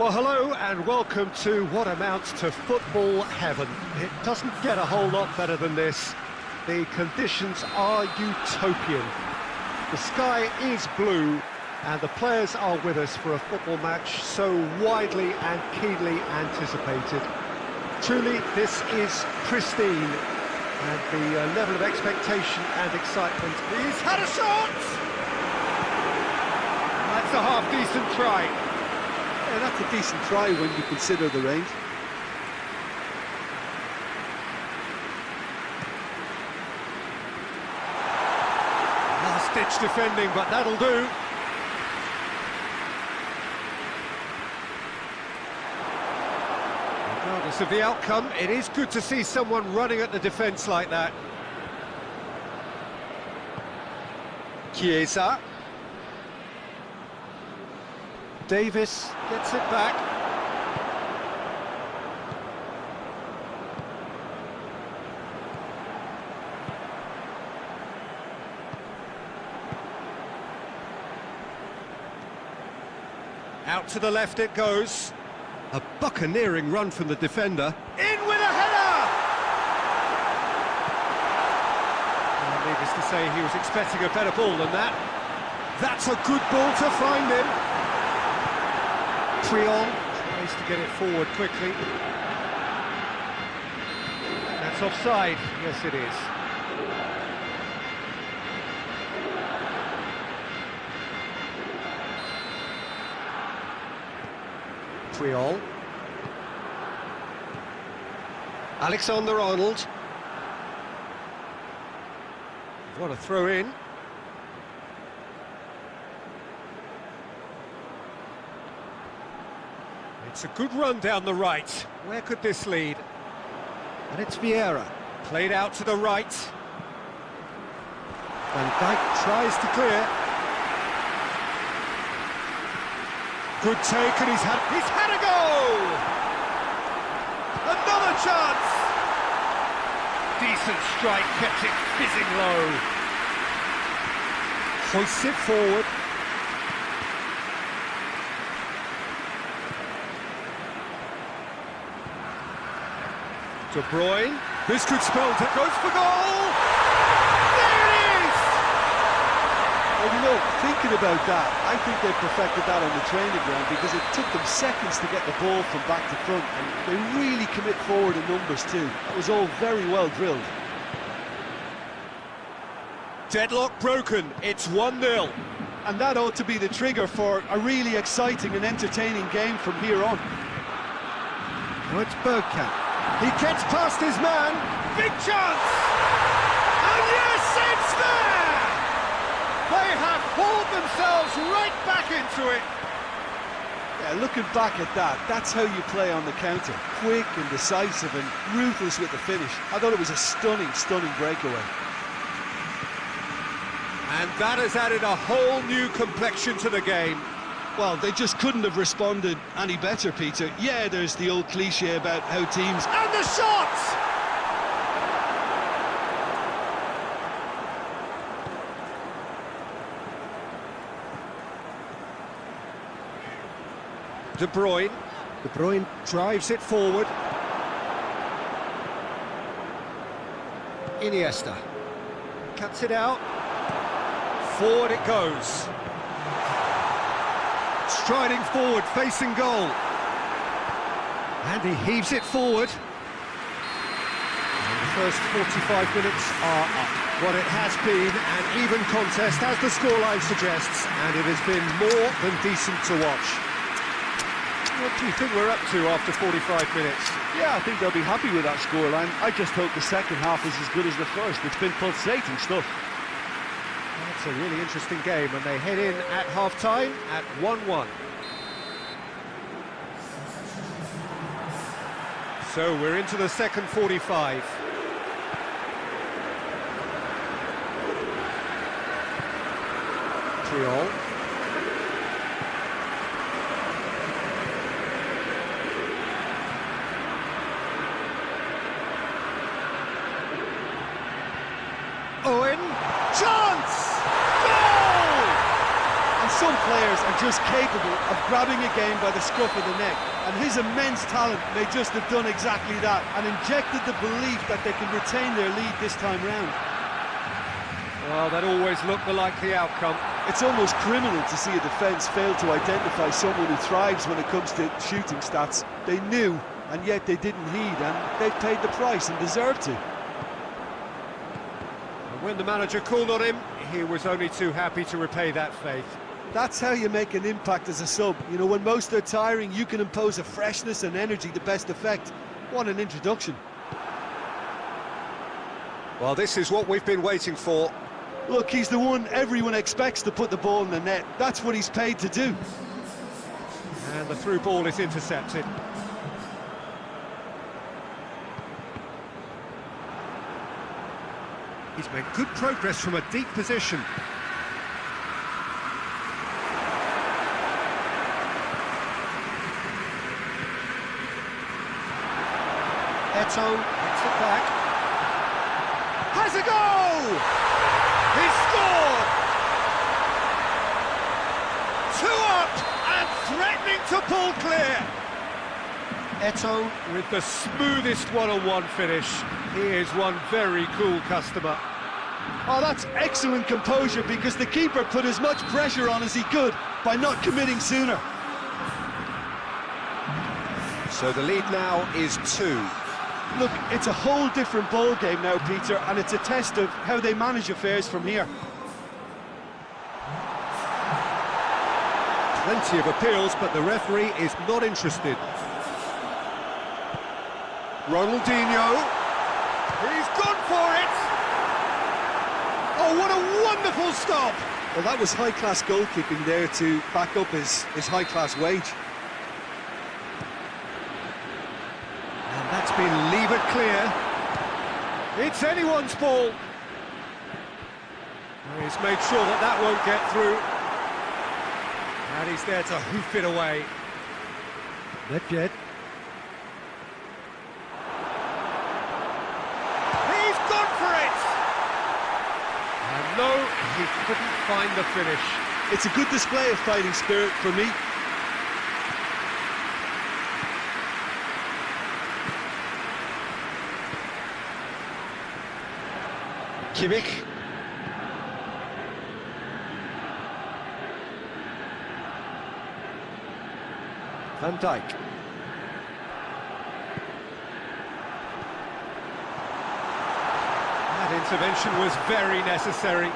Well, hello and welcome to what amounts to football heaven. It doesn't get a whole lot better than this. The conditions are utopian. The sky is blue and the players are with us for a football match so widely and keenly anticipated. Truly, this is pristine, and the level of expectation and excitement. He's had a shot! That's a half-decent try. Yeah, that's a decent try when you consider the range. Last-ditch defending, but that'll do. Regardless of the outcome, it is good to see someone running at the defence like that. Chiesa. Davis gets it back. Out to the left it goes. A buccaneering run from the defender. In with a header! Well, needless to say, he was expecting a better ball than that. That's a good ball to find him. Tries to get it forward quickly. That's offside. Yes, it is. Triol. Alexander-Arnold. What a throw in. It's a good run down the right. Where could this lead? And it's Vieira. Played out to the right. Van Dijk tries to clear. Good take, and he's had a goal! Another chance! Decent strike, kept it fizzing low. Hoists it forward. De Bruyne, this could spell it, goes for goal! There it is! Well, you know, thinking about that, I think they perfected that on the training ground because it took them seconds to get the ball from back to front, and they really commit forward in numbers too. That was all very well drilled. Deadlock broken, it's 1-0. And that ought to be the trigger for a really exciting and entertaining game from here on. Now it's Bergkamp. He gets past his man. Big chance! And yes, it's there! They have pulled themselves right back into it. Yeah, looking back at that, that's how you play on the counter. Quick and decisive and ruthless with the finish. I thought it was a stunning, stunning breakaway. And that has added a whole new complexion to the game. Well, they just couldn't have responded any better, Peter. Yeah, there's the old cliche about how teams... And the shot! De Bruyne. De Bruyne drives it forward. Iniesta. Cuts it out. Forward it goes. Striding forward, facing goal. And he heaves it forward. And the first 45 minutes are up. What it has been an even contest, as the scoreline suggests, and it has been more than decent to watch. What do you think we're up to after 45 minutes? Yeah, I think they'll be happy with that scoreline. I just hope the second half is as good as the first. It's been pulsating stuff. It's a really interesting game, and they head in at half-time at 1-1. So we're into the second 45. Triol. Owen, chance! Goal! Some players are just capable of grabbing a game by the scruff of the neck, and his immense talent may just have done exactly that and injected the belief that they can retain their lead this time round. Well, that always looked the likely outcome. It's almost criminal to see a defence fail to identify someone who thrives when it comes to shooting stats. They knew, and yet they didn't heed, and they've paid the price and deserved to. And when the manager called on him, he was only too happy to repay that faith. That's how you make an impact as a sub. You know, when most are tiring, you can impose a freshness and energy to best effect. What an introduction. Well, this is what we've been waiting for. Look, he's the one everyone expects to put the ball in the net. That's what he's paid to do. And the through ball is intercepted. He's made good progress from a deep position. Eto gets it back. Has a goal! He scored! 2 up and threatening to pull clear. Eto with the smoothest one-on-one finish. He is one very cool customer. Oh, that's excellent composure, because the keeper put as much pressure on as he could by not committing sooner. So the lead now is 2. Look, it's a whole different ball game now, Peter, and it's a test of how they manage affairs from here. Plenty of appeals, but the referee is not interested. Ronaldinho, he's gone for it! Oh, what a wonderful stop! Well, that was high-class goalkeeping there to back up his high-class wage. And that's been levered clear. It's anyone's ball. He's made sure that that won't get through. And he's there to hoof it away. Nedved. He's gone for it! And no, he couldn't find the finish. It's a good display of fighting spirit for me. Kimmich. Van Dijk. That intervention was very necessary.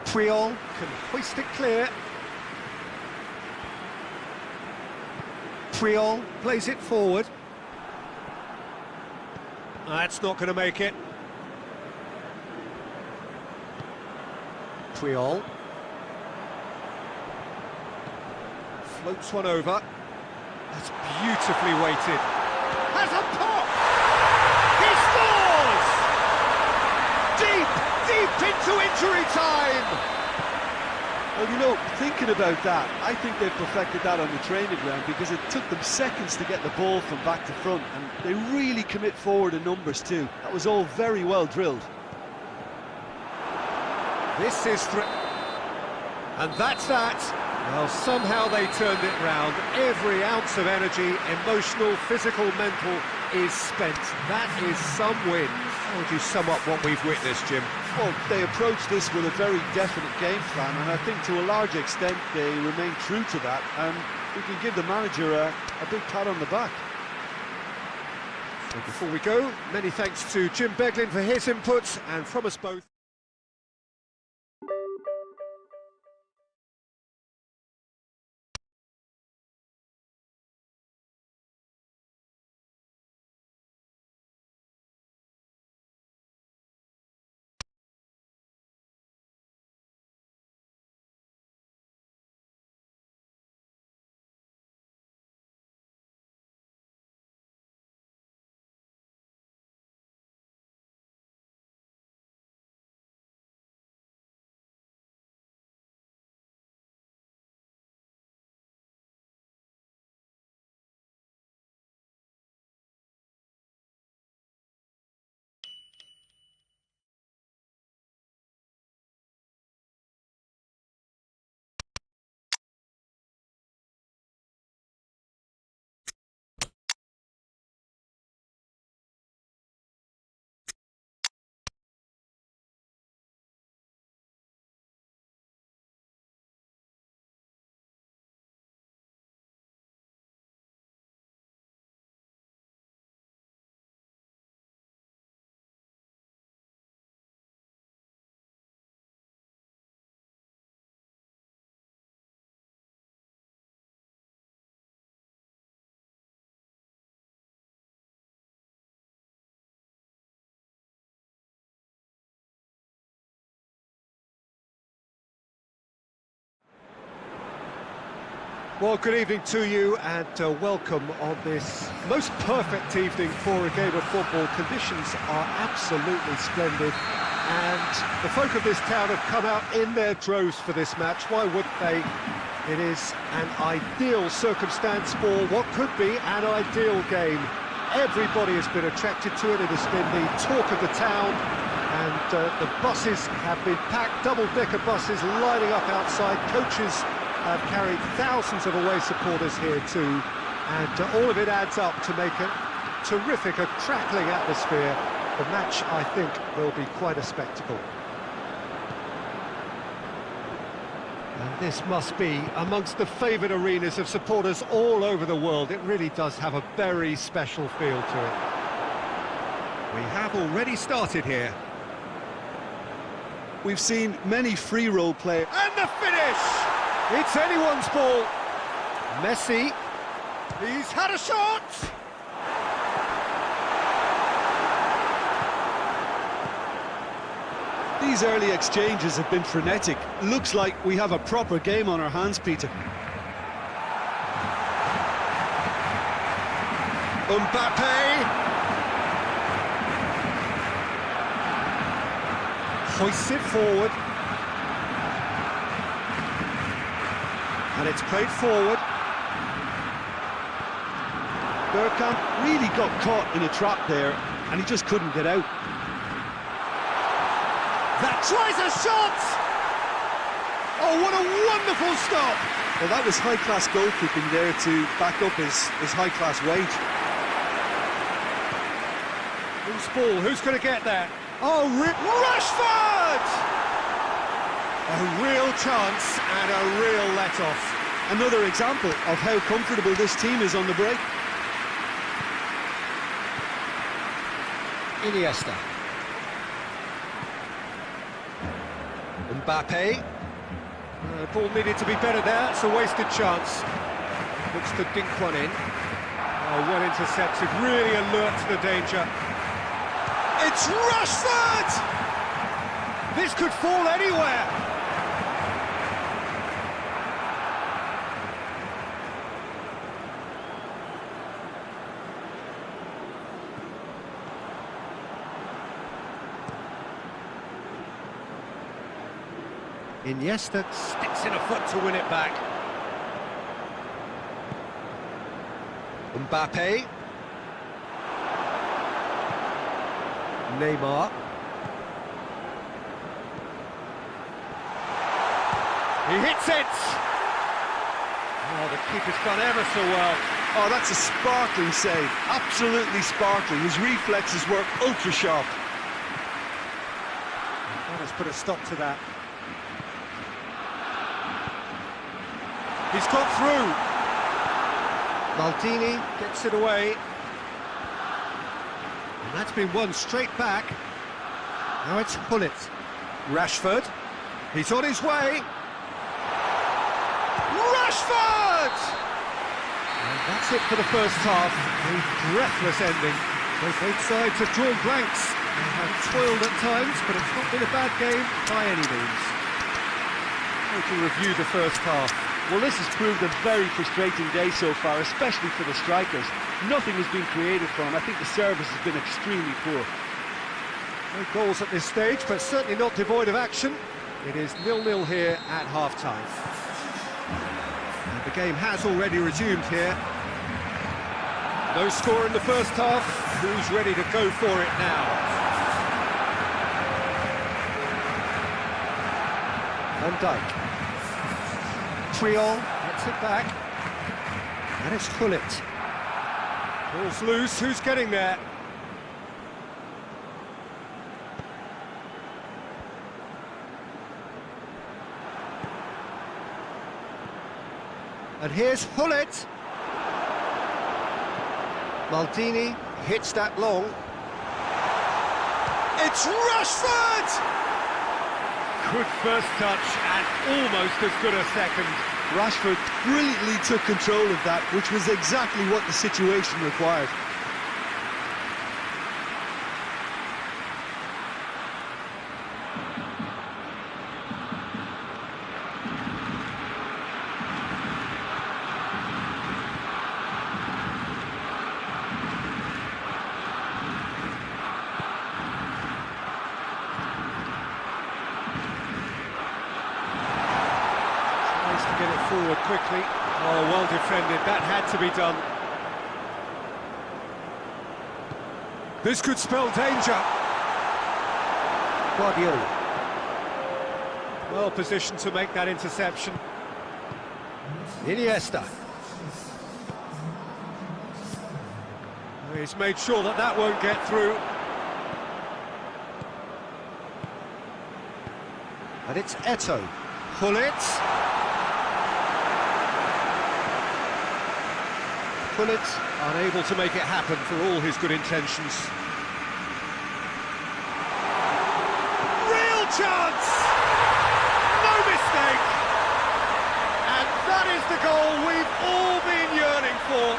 Puyol can hoist it clear. Puyol plays it forward. That's not going to make it. Puyol floats one over. That's beautifully weighted. Has a pop! He scores! Deep into injury time! Well, you know, thinking about that, I think they've perfected that on the training ground, because it took them seconds to get the ball from back to front, and they really commit forward in numbers too. That was all very well drilled. This is and that's that. Well, somehow they turned it round. Every ounce of energy, emotional, physical, mental, is spent. That is some win. How would you sum up what we've witnessed, Jim? Well, they approached this with a very definite game plan, and I think to a large extent they remain true to that, and we can give the manager a big pat on the back. So before we go, many thanks to Jim Beglin for his inputs, and from us both. Well, good evening to you and welcome on this most perfect evening for a game of football. Conditions are absolutely splendid and the folk of this town have come out in their droves for this match. Why wouldn't they? It is an ideal circumstance for what could be an ideal game. Everybody has been attracted to it. It has been the talk of the town and the buses have been packed, double-decker buses lining up outside. Coaches have carried thousands of away supporters here too, and all of it adds up to make a terrific, a crackling atmosphere. The match, I think, will be quite a spectacle. And this must be amongst the favoured arenas of supporters all over the world. It really does have a very special feel to it. We have already started here. We've seen many free role players. And the finish! It's anyone's ball. Messi. He's had a shot! These early exchanges have been frenetic. Looks like we have a proper game on our hands, Peter. Mbappe. Hoists it forward. And it's played forward. Bergkamp really got caught in a trap there, and he just couldn't get out. That tries a shot! Oh, what a wonderful stop! Well, that was high-class goalkeeping there to back up his high-class wage. Loose ball, who's going to get that? Oh, Rashford! A real chance and a real let-off. Another example of how comfortable this team is on the break. Iniesta. Mbappe. The ball needed to be better there, it's a wasted chance. Looks to dink one in. Oh, well intercepted, really alert to the danger. It's Rashford! This could fall anywhere. Iniesta sticks in a foot to win it back. Mbappe. Neymar. He hits it! Oh, the keeper's done ever so well. Oh, that's a sparkling save. Absolutely sparkling. His reflexes were ultra sharp. That has put a stop to that. He's got through. Maldini gets it away. And that's been won straight back. Now it's Gullit. Rashford. He's on his way. Rashford! And that's it for the first half. A breathless ending. Both sides have drawn blanks. They have toiled at times, but it's not been a bad game by any means. How to review the first half? Well, this has proved a very frustrating day so far, especially for the strikers. Nothing has been created for them. I think the service has been extremely poor. No goals at this stage, but certainly not devoid of action. It is 0-0 here at half-time. And the game has already resumed here. No score in the first half. Who's ready to go for it now? Van Dijk. Triol gets it back. And it's Gullit. Ball's loose, who's getting there? And here's Gullit. Maldini hits that long. It's Rashford! Good first touch and almost as good a second. Rashford brilliantly took control of that, which was exactly what the situation required. quickly. Oh, well defended, that had to be done. This could spell danger. Guardiola. Well positioned to make that interception. Iniesta. He's made sure that that won't get through. And it's Eto'o. Pullet. Pullet unable to make it happen for all his good intentions. Real chance! No mistake! And that is the goal we've all been yearning for.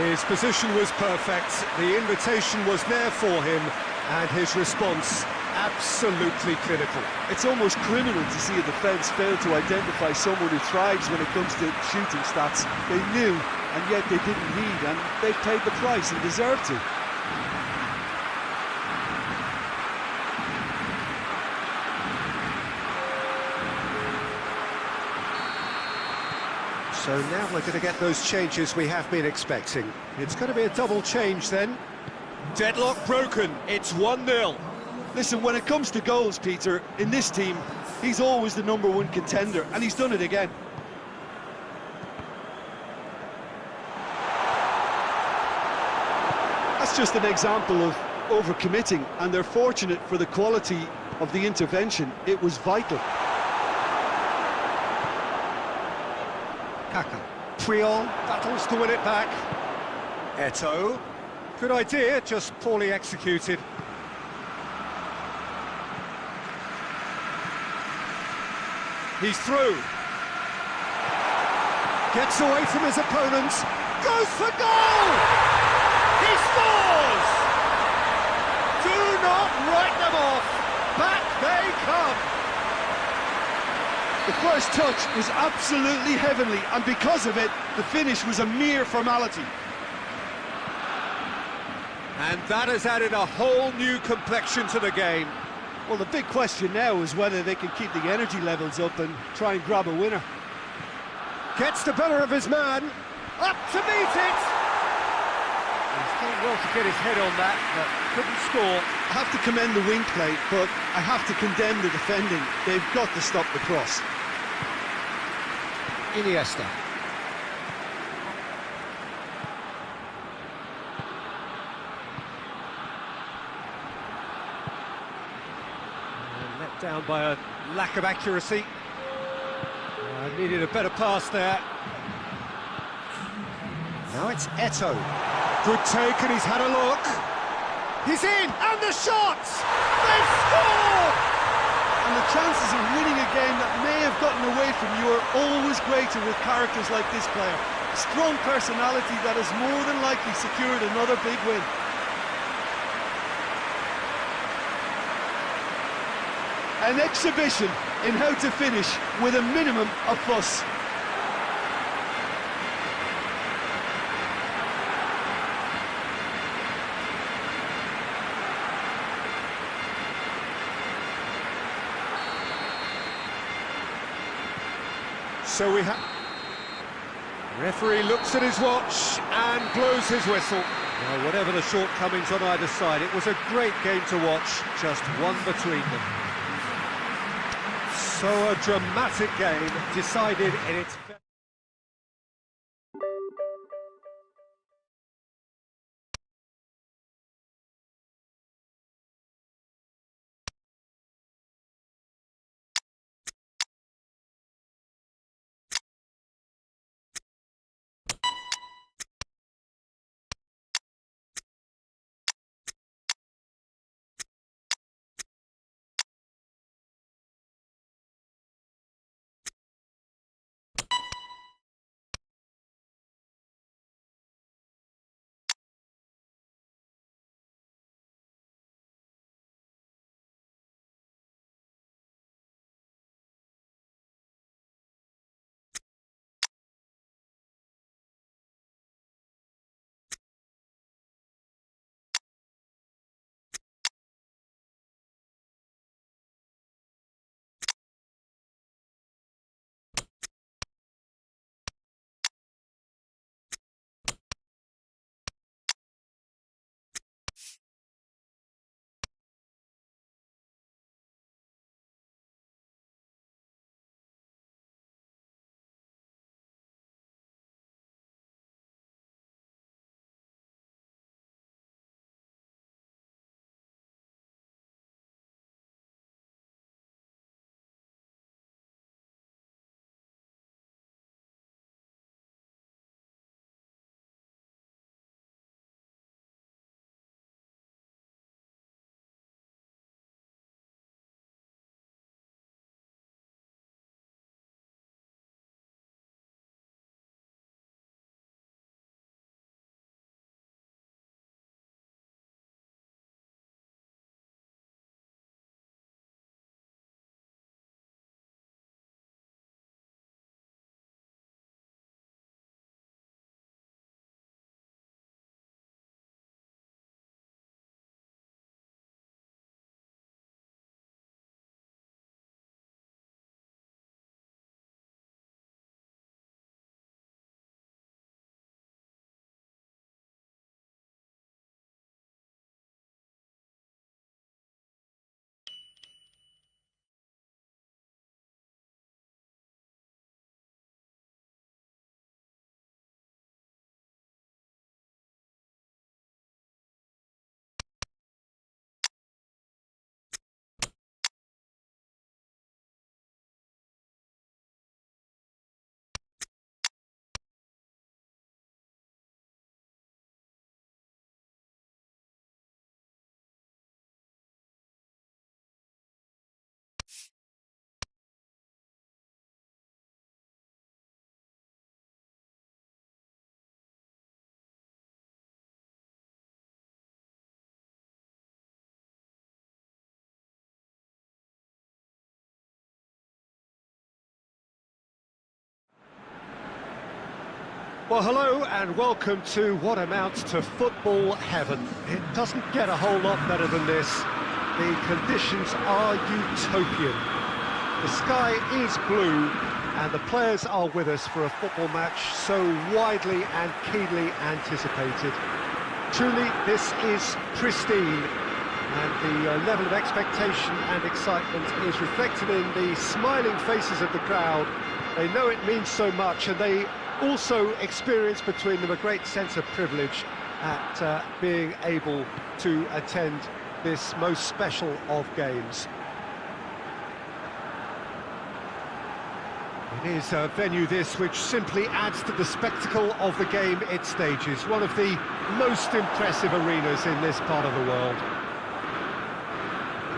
His position was perfect, the invitation was there for him, and his response absolutely clinical. It's almost criminal to see a defence fail to identify someone who thrives when it comes to shooting stats. They knew, and yet they didn't read, and they've paid the price and deserve to. So now we're going to get those changes we have been expecting. It's going to be a double change then. Deadlock broken, it's 1-0. Listen, when it comes to goals, Peter, in this team, he's always the #1 contender, and he's done it again. That's just an example of overcommitting, and they're fortunate for the quality of the intervention. It was vital. Kaka. Puyol battles to win it back. Eto'o. Good idea, just poorly executed. He's through. Gets away from his opponent. Goes for goal! He scores! Do not write them off. Back they come. The first touch was absolutely heavenly, and because of it, the finish was a mere formality. And that has added a whole new complexion to the game. Well, the big question now is whether they can keep the energy levels up and try and grab a winner. Gets the better of his man. Up to meet it! He's done well to get his head on that, but couldn't score. I have to commend the wing play, but I have to condemn the defending. They've got to stop the cross. Iniesta. And let down by a lack of accuracy. Needed a better pass there. Now it's Eto'o. Good take, and he's had a look. He's in, and the shot! They've scored! And the chances of winning a game that may have gotten away from you are always greater with characters like this player. A strong personality that has more than likely secured another big win. An exhibition in how to finish with a minimum of fuss. So we have... Referee looks at his watch and blows his whistle. Well, whatever the shortcomings on either side, it was a great game to watch, just one between them. So a dramatic game decided in its... Well, hello and welcome to what amounts to football heaven. It doesn't get a whole lot better than this. The conditions are utopian. The sky is blue and the players are with us for a football match so widely and keenly anticipated. Truly, this is pristine, and the level of expectation and excitement is reflected in the smiling faces of the crowd. They know it means so much, and they also experience between them a great sense of privilege at being able to attend this most special of games. It is a venue this which simply adds to the spectacle of the game it stages, one of the most impressive arenas in this part of the world.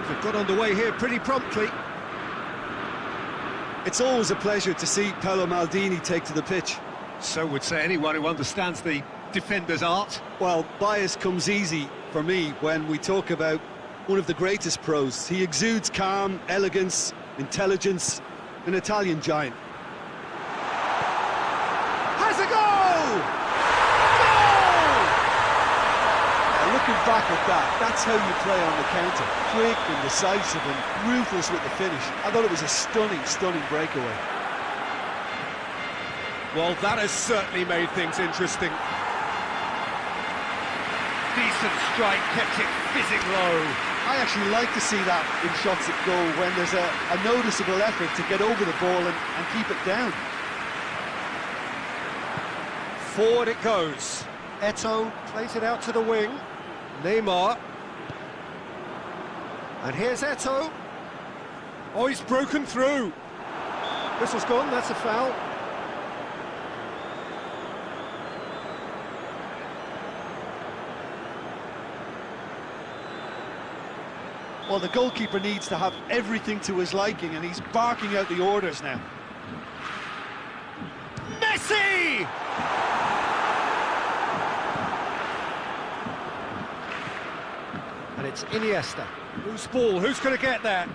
They've got underway here pretty promptly. It's always a pleasure to see Paolo Maldini take to the pitch. So would say anyone who understands the defender's art. Well, bias comes easy for me when we talk about one of the greatest pros. He exudes calm, elegance, intelligence, an Italian giant. Has a goal! Goal! Now, looking back at that, that's how you play on the counter. Quick and decisive and ruthless with the finish. I thought it was a stunning, stunning breakaway. Well, that has certainly made things interesting. Decent strike, kept it fizzing low. I actually like to see that in shots at goal when there's a noticeable effort to get over the ball and keep it down. Forward it goes. Eto'o plays it out to the wing. Neymar. And here's Eto'o. Oh, he's broken through. Whistle's gone, that's a foul. Well, the goalkeeper needs to have everything to his liking, and he's barking out the orders now. Messi! And it's Iniesta. Whose ball? Who's going to get that?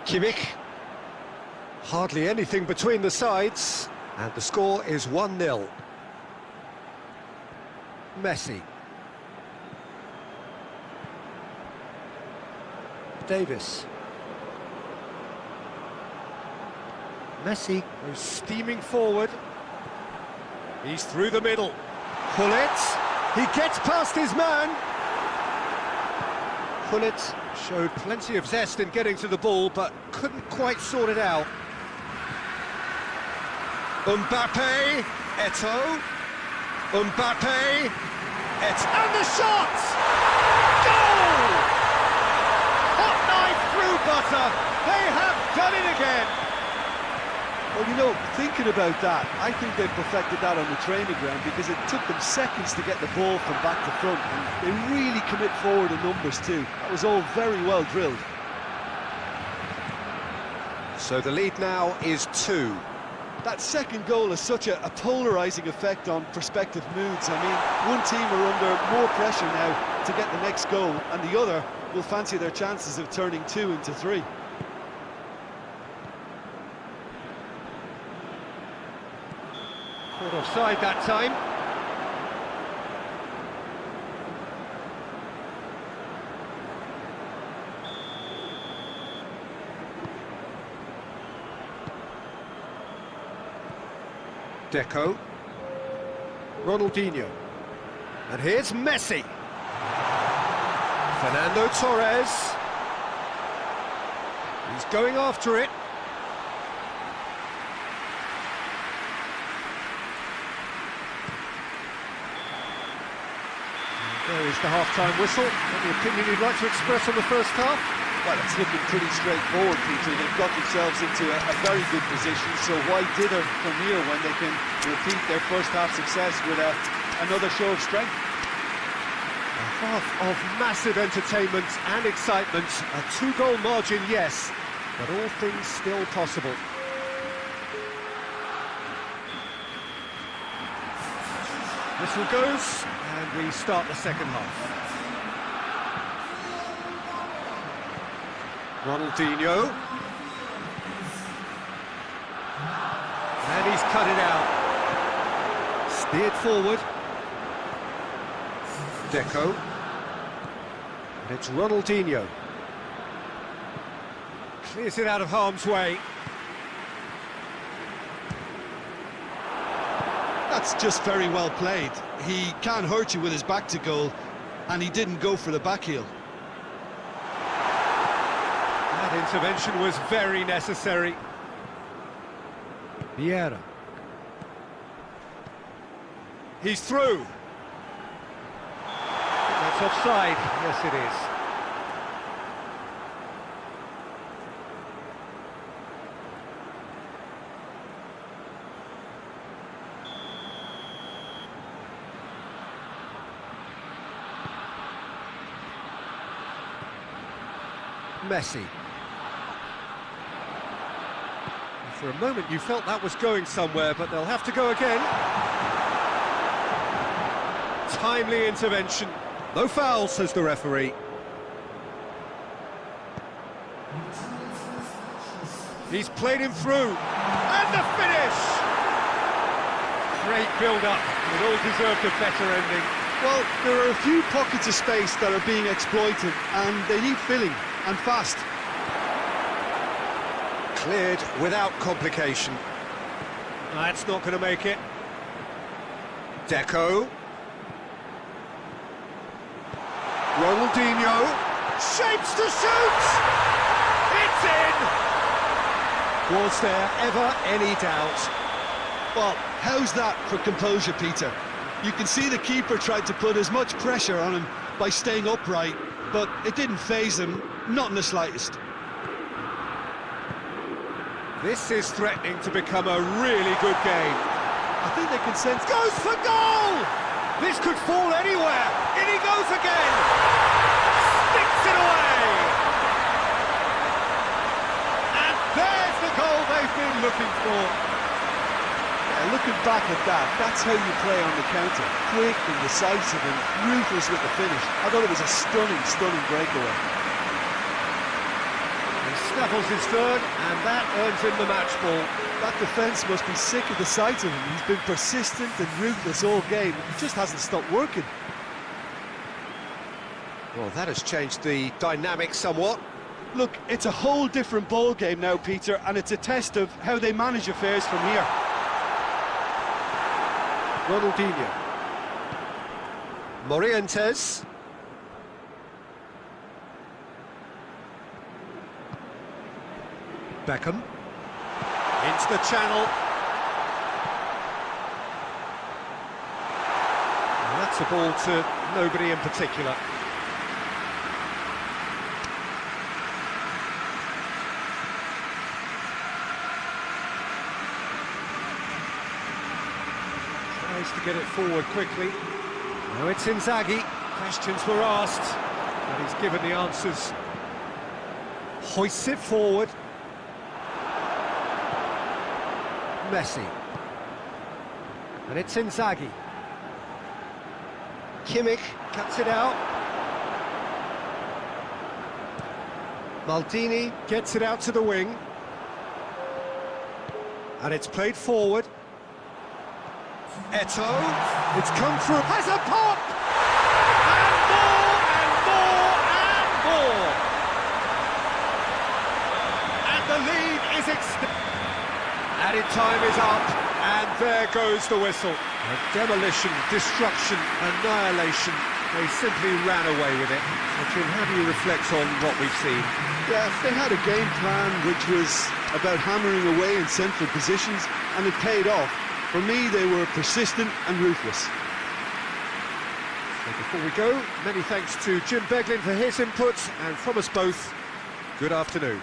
Kimmich. Hardly anything between the sides, and the score is 1-0. Messi. Davis. Messi goes steaming forward. He's through the middle. Gullit. He gets past his man. Gullit showed plenty of zest in getting to the ball, but couldn't quite sort it out. Mbappe, Eto'o, Mbappe, and the shot! Goal! Hot knife through butter, they have done it again! Well, you know, thinking about that, I think they perfected that on the training ground because it took them seconds to get the ball from back to front, and they really commit forward in numbers too. That was all very well drilled. So the lead now is 2. That second goal has such a polarising effect on prospective moods. I mean, one team are under more pressure now to get the next goal, and the other will fancy their chances of turning 2 into 3. Caught offside that time. Deco, Ronaldinho, and here's Messi. Fernando Torres. He's going after it. And there is the half-time whistle. Any opinion you'd like to express on the first half? Well, it's looking pretty straightforward, Peter. They've got themselves into a very good position, so why dither from here when they can repeat their first half success with another show of strength? A half of massive entertainment and excitement. A 2-goal margin, yes, but all things still possible. Whistle goes, and we start the second half. Ronaldinho. And he's cut it out. Steered forward. Deco. And it's Ronaldinho. Clears it out of harm's way. That's just very well played. He can't hurt you with his back to goal, and he didn't go for the back heel. That intervention was very necessary. Vieira. He's through. That's offside. Yes, it is. Messi. For a moment you felt that was going somewhere, but they'll have to go again. Timely intervention. No foul, says the referee. He's played him through. And the finish! Great build-up. It all deserved a better ending. Well, there are a few pockets of space that are being exploited, and they need filling, and fast. Cleared without complication. That's not going to make it. Deco. Ronaldinho. Shapes to shoot! It's in! Was there ever any doubt? Well, how's that for composure, Peter? You can see the keeper tried to put as much pressure on him by staying upright, but it didn't faze him, not in the slightest. This is threatening to become a really good game. I think they can sense... Goes for goal! This could fall anywhere. In he goes again. Sticks it away. And there's the goal they've been looking for. Looking back at that, that's how you play on the counter. Quick and decisive and ruthless with the finish. I thought it was a stunning, stunning breakaway. He snaffles his third, and that earns him the match ball. That defence must be sick of the sight of him. He's been persistent and ruthless all game. He just hasn't stopped working. Well, that has changed the dynamic somewhat. Look, it's a whole different ball game now, Peter, and it's a test of how they manage affairs from here. Ronaldinho. Morientes. Beckham. Into the channel. And that's a ball to nobody in particular. To get it forward quickly. Now it's Inzaghi. Questions were asked, and he's given the answers. Hoists it forward. Messi. And it's Inzaghi. Kimmich cuts it out. Maldini gets it out to the wing. And it's played forward. Eto'o, it's come through, has a pop! And more, and more, and more! And the lead is added time is up, and there goes the whistle. Demolition, destruction, annihilation. They simply ran away with it. So Jim, how do you reflect on what we've seen? Yeah, they had a game plan which was about hammering away in central positions, and it paid off. For me, they were persistent and ruthless. So before we go, many thanks to Jim Beglin for his input, and from us both, good afternoon.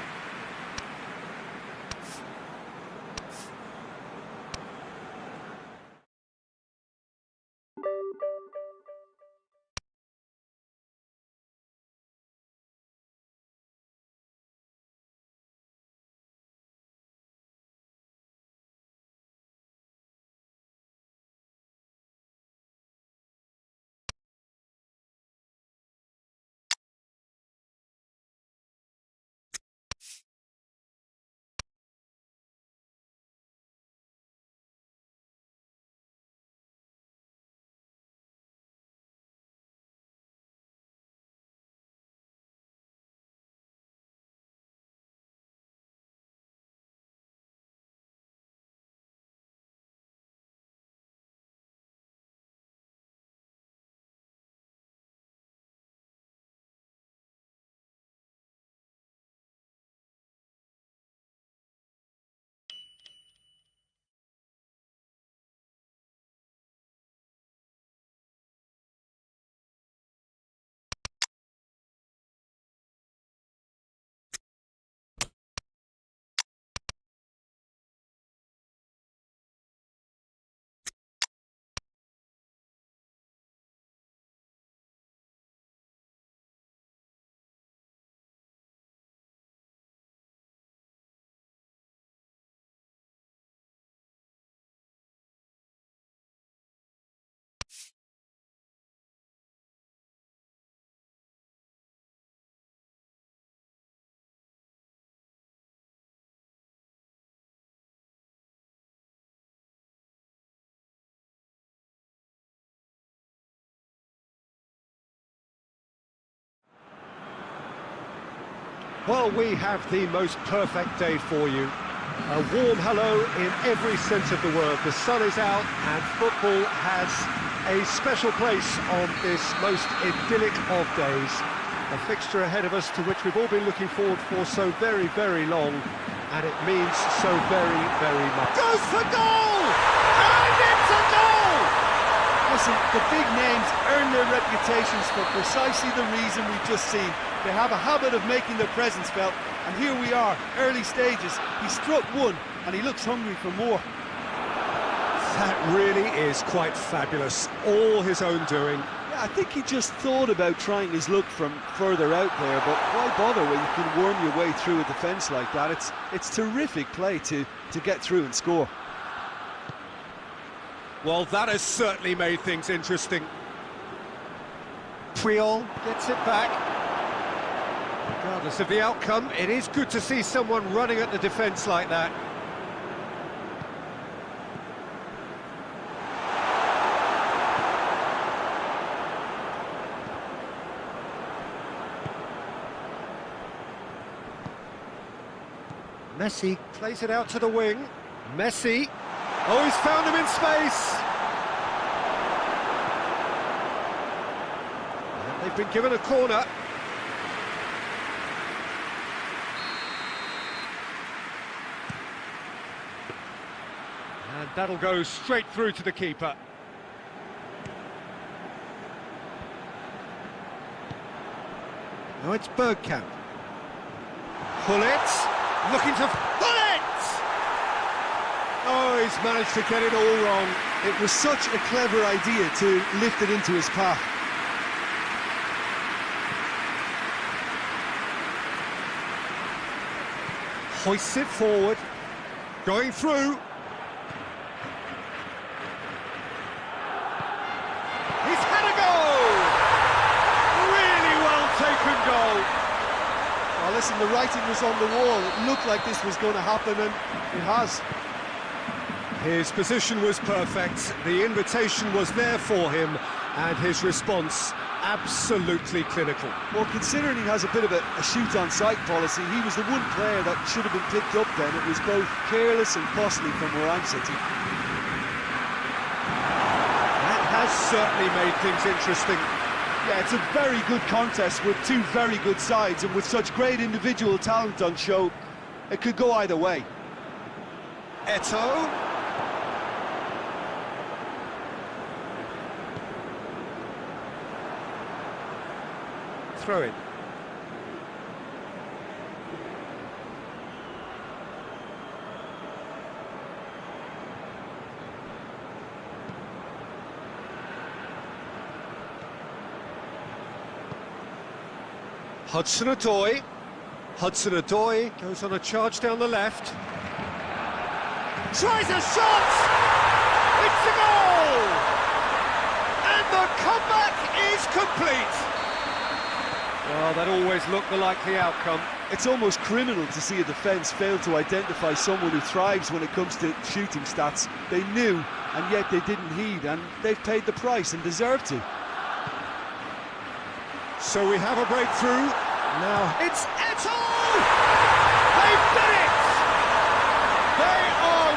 Well, we have the most perfect day for you. A warm hello in every sense of the word. The sun is out and football has a special place on this most idyllic of days. A fixture ahead of us to which we've all been looking forward for so very, very long, and it means so very, very much. Goes for goal! And it's a goal! Listen, the big names earn their reputations for precisely the reason we've just seen. They have a habit of making their presence felt, and here we are, early stages. He struck one, and he looks hungry for more. That really is quite fabulous, all his own doing. Yeah, I think he just thought about trying his luck from further out there, but why bother when you can worm your way through a defence like that? It's terrific play to get through and score. Well, that has certainly made things interesting. Puyol gets it back. Regardless of the outcome, it is good to see someone running at the defence like that. Messi plays it out to the wing. Messi. Oh, he's found him in space. And they've been given a corner. And that'll go straight through to the keeper. Now it's Bergkamp. Pullet. Looking to pull it! Oh, he's managed to get it all wrong. It was such a clever idea to lift it into his path. Hoists it forward. Going through. He's had a goal! Really well taken goal. Well, listen, the writing was on the wall. It looked like this was going to happen, and it has. His position was perfect, the invitation was there for him, and his response absolutely clinical. Well, considering he has a bit of a shoot-on-sight policy, he was the one player that should have been picked up then. It was both careless and costly from where I'm sitting. That has certainly made things interesting. Yeah, it's a very good contest with two very good sides, and with such great individual talent on show, it could go either way. Eto'o. Throw in. Hudson-Odoi. Hudson-Odoi goes on a charge down the left. Tries a shot! It's a goal! And the comeback is complete! Well, that always looked the likely outcome. It's almost criminal to see a defence fail to identify someone who thrives when it comes to shooting stats. They knew, and yet they didn't heed, and they've paid the price and deserve to. So we have a breakthrough. Now it's Eto'o! They've done it! They are